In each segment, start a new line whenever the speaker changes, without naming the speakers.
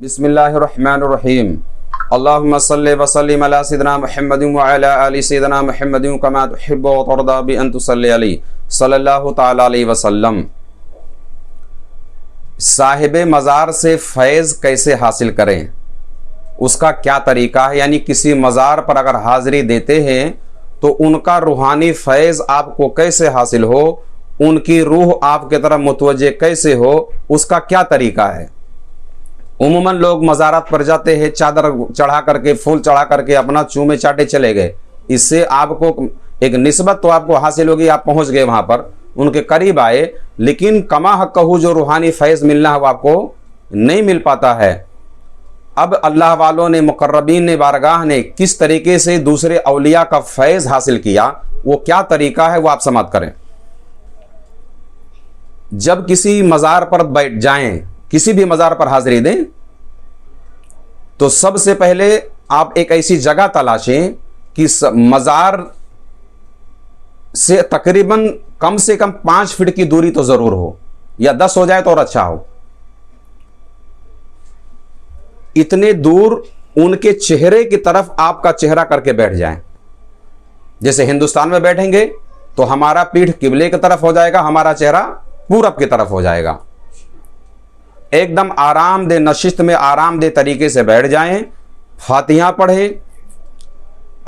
बिस्मिल्लाहिर्रहमानिर्रहीम। अल्लाहुम्मा सल्लि व सल्लिम अला सय्यिदिना मुहम्मदिन व अला आलि सय्यिदिना मुहम्मदिन कमा तुहिब्बु व तर्दा बि अन तुसल्लि अलैहि सल्लल्लाहु तआला अलैहि वसल्लम। साहिब मज़ार से फैज़ कैसे हासिल करें, उसका क्या तरीका है? यानी किसी मज़ार पर अगर हाज़िरी देते हैं तो उनका रूहानी फैज़ आपको कैसे हासिल हो, उनकी रूह आपके तरफ मुतवज्जे कैसे हो, उसका क्या तरीका है? उम्मन लोग मज़ारात पर जाते हैं, चादर चढ़ा करके, फूल चढ़ा करके अपना चूमे चाटे चले गए। इससे आपको एक निस्बत तो आपको हासिल होगी, आप पहुंच गए वहां पर, उनके करीब आए, लेकिन कमा हक़्क़हू जो रूहानी फैज़ मिलना है वो आपको नहीं मिल पाता है। अब अल्लाह वालों ने, मुक़र्रबीन ने, बारगाह ने किस तरीके से दूसरे औलिया का फैज़ हासिल किया, वो क्या तरीका है वो आप समाअत करें। जब किसी मज़ार पर बैठ जाएं, किसी भी मज़ार पर हाज़िरी दें, तो सबसे पहले आप एक ऐसी जगह तलाशें कि मज़ार से तकरीबन कम से कम 5 फीट की दूरी तो ज़रूर हो, या 10 हो जाए तो और अच्छा हो। इतने दूर उनके चेहरे की तरफ आपका चेहरा करके बैठ जाएं। जैसे हिंदुस्तान में बैठेंगे तो हमारा पीठ किबले की तरफ हो जाएगा, हमारा चेहरा पूरब की तरफ हो जाएगा। एकदम आरामदेह नशिस्त में आरामदेह तरीके से बैठ जाएं, फातिहा पढ़ें।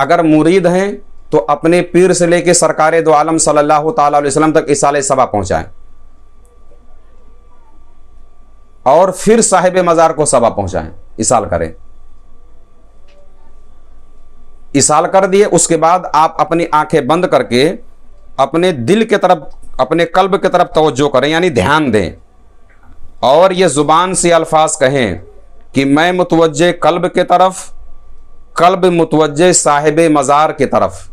अगर मुरीद हैं तो अपने पीर से लेके सरकारे दो आलम सल्लल्लाहु ताला अलैहि वसल्लम तक इसाले सबा पहुंचाएं, और फिर साहिब मज़ार को सबा पहुंचाएं, इसाल करें। इसाल कर दिए, उसके बाद आप अपनी आंखें बंद करके अपने दिल के तरफ, अपने कल्ब की तरफ तवज्जो करें, यानी ध्यान दें, और ये ज़ुबान से अल्फाज कहें कि मैं मुतवज्जे कल्ब के तरफ, कल्ब मुतवज्जे साहिब मज़ार की तरफ।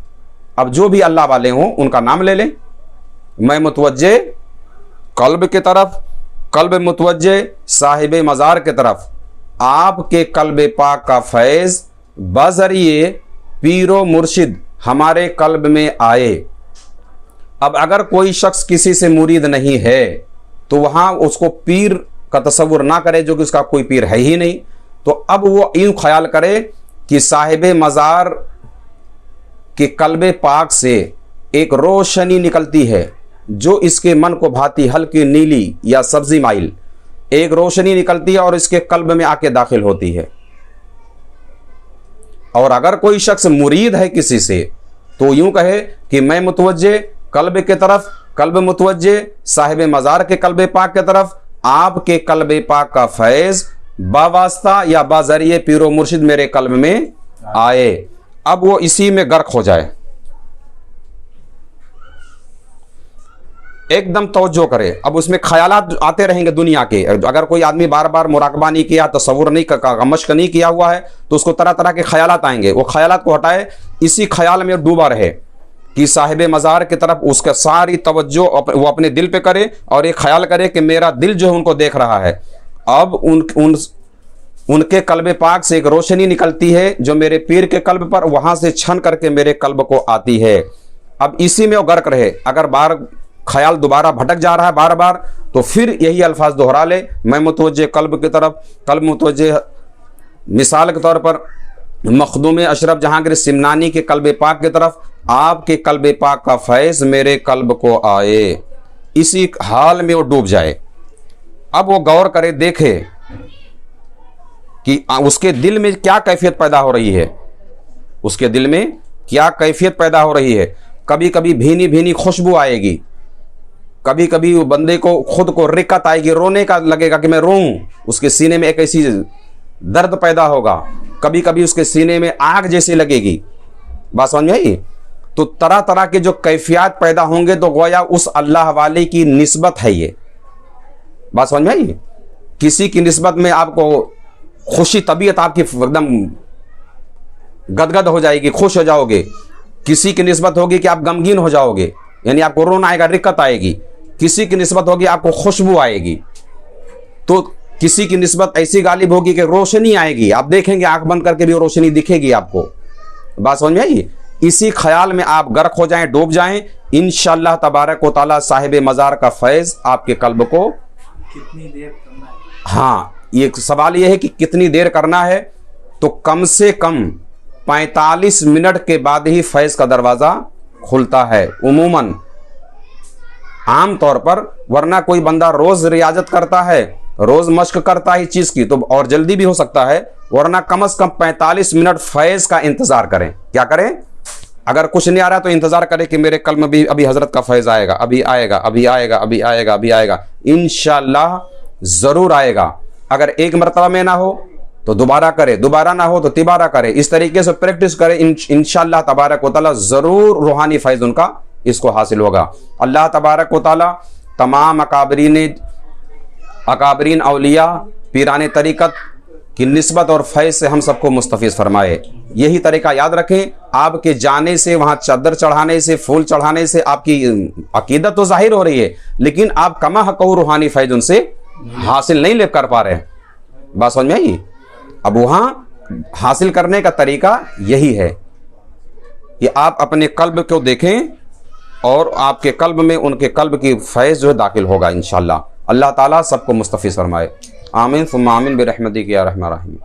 अब जो भी अल्लाह वाले हों उनका नाम ले लें। मैं मुतवज्जे कल्ब की तरफ, कल्ब मुतवज्जे साहिब मज़ार की तरफ। आपके कल्ब पाक का फैज़ बज़रिए पीरो मुर्शिद हमारे कल्ब में आए। अब अगर कोई शख्स किसी से मुरीद नहीं है तो वहाँ उसको पीर का तसव्वुर ना करे, जो कि उसका कोई पीर है ही नहीं। तो अब वो यूँ ख्याल करे कि साहिब मज़ार के कल्बे पाक से एक रोशनी निकलती है जो इसके मन को भाती, हल्की नीली या सब्जी माइल एक रोशनी निकलती है और इसके कल्ब में आके दाखिल होती है। और अगर कोई शख्स मुरीद है किसी से तो यूँ कहे कि मैं मुतवज्जे कल्ब के तरफ, कल्ब मुतवज्जे साहिब मज़ार के कल्बे पाक के तरफ। आपके कल्बे पाक का फैज़ बावास्ता या बाज़रिए पीरो मुर्शिद मेरे कल्ब में आए। अब वो इसी में गर्क हो जाए, एकदम तवज्जो करे। अब उसमें ख्यालात आते रहेंगे दुनिया के। अगर कोई आदमी बार बार मुराकबा नहीं किया, तसव्वुर नहीं का मश्क नहीं किया हुआ है, तो उसको तरह तरह के ख्यालात आएंगे। वो ख्यालात को हटाए, इसी ख्याल में डूबा रहे कि साहिब मज़ार की तरफ उसका सारी तवज्जो वो अपने दिल पे करे, और ये ख्याल करे कि मेरा दिल जो है उनको देख रहा है। अब उनके कल्ब पाक से एक रोशनी निकलती है जो मेरे पीर के कल्ब पर, वहाँ से छन करके मेरे कल्ब को आती है। अब इसी में वो गर्क रहे। अगर बार ख्याल दोबारा भटक जा रहा है बार बार, तो फिर यही अल्फाज दोहरा ले, मैं मुतवज्जे कल्ब की तरफ, कल्ब मुतवज्जे। मिसाल के तौर पर मखदूम अशरफ जहांगीर सिमनानी के कल्ब पाक की तरफ, आपके कल्ब पाक का फैज़ मेरे कल्ब को आए। इसी हाल में वो डूब जाए। अब वो गौर करे, देखे कि उसके दिल में क्या कैफियत पैदा हो रही है, उसके दिल में क्या कैफियत पैदा हो रही है। कभी कभी भीनी भीनी खुशबू आएगी, कभी कभी वो बंदे को खुद को रिक्कत आएगी, रोने का लगेगा कि मैं रोऊं। उसके सीने में एक ऐसी दर्द पैदा होगा, कभी कभी उसके सीने में आग जैसी लगेगी। बात समझ में आई? तो तरह तरह के जो कैफियत पैदा होंगे तो गोया उस अल्लाह वाले की निस्बत है ये। बात समझ में आई? किसी की निस्बत में आपको खुशी, तबीयत आपकी एकदम गदगद हो जाएगी, खुश हो जाओगे। किसी की निस्बत होगी कि आप गमगीन हो जाओगे, यानी आपको रोना आएगा, रिक्कत आएगी। किसी की निस्बत होगी आपको खुशबू आएगी। तो किसी की निस्बत ऐसी गालिब होगी कि रोशनी आएगी, आप देखेंगे आंख बंद करके भी रोशनी दिखेगी आपको। बात समझ में आई? इसी ख्याल में आप गर्क हो जाएं, डूब जाएं, इंशाअल्लाह तबारक व तआला साहिब मज़ार का फैज़ आपके कल्ब को
कितनी देर करना है?
हाँ, ये सवाल ये है कि कितनी देर करना है, तो कम से कम 45 मिनट के बाद ही फैज़ का दरवाज़ा खुलता है उमूमन, आम तौर पर। वरना कोई बंदा रोज़ रियाजत करता है, रोज़ मश्क करता है इस चीज़ की, तो और जल्दी भी हो सकता है। वरना कम से कम 45 मिनट फैज़ का इंतज़ार करें। क्या करें? अगर कुछ नहीं आ रहा तो इंतज़ार करें कि मेरे कल में भी अभी हज़रत का फैज़ आएगा, अभी आएगा, अभी आएगा, अभी आएगा, अभी आएगा, इंशाअल्लाह ज़रूर आएगा। अगर एक मरतबा में ना हो तो दोबारा करे, दोबारा ना हो तो तिबारा करे। इस तरीके से प्रैक्टिस करें, इंशाअल्लाह तबारक व तआला ज़रूर रूहानी फैज़ उनका इसको हासिल होगा। अल्लाह तबारक व तआला तमाम अकाबरीन औलिया पीराने तरीक़त की निस्बत और फैज़ से हम सबको मुस्तफ़ीज़ फरमाए। यही तरीका याद रखें। आपके जाने से, वहाँ चादर चढ़ाने से, फूल चढ़ाने से आपकी अकीदत तो जाहिर हो रही है, लेकिन आप कमा हक़ रूहानी फैज़ उनसे हासिल नहीं ले कर पा रहे। बात समझ में आई? अब वहाँ हासिल करने का तरीका यही है कि आप अपने कल्ब को देखें और आपके कल्ब में उनके कल्ब की फैज़ जो है दाखिल होगा इंशाअल्लाह। अल्लाह ताला सबको मुस्तफ़ीज़ फरमाए। आमीन सुम्मा आमीन बिरहमतिक या रहमान रहीम।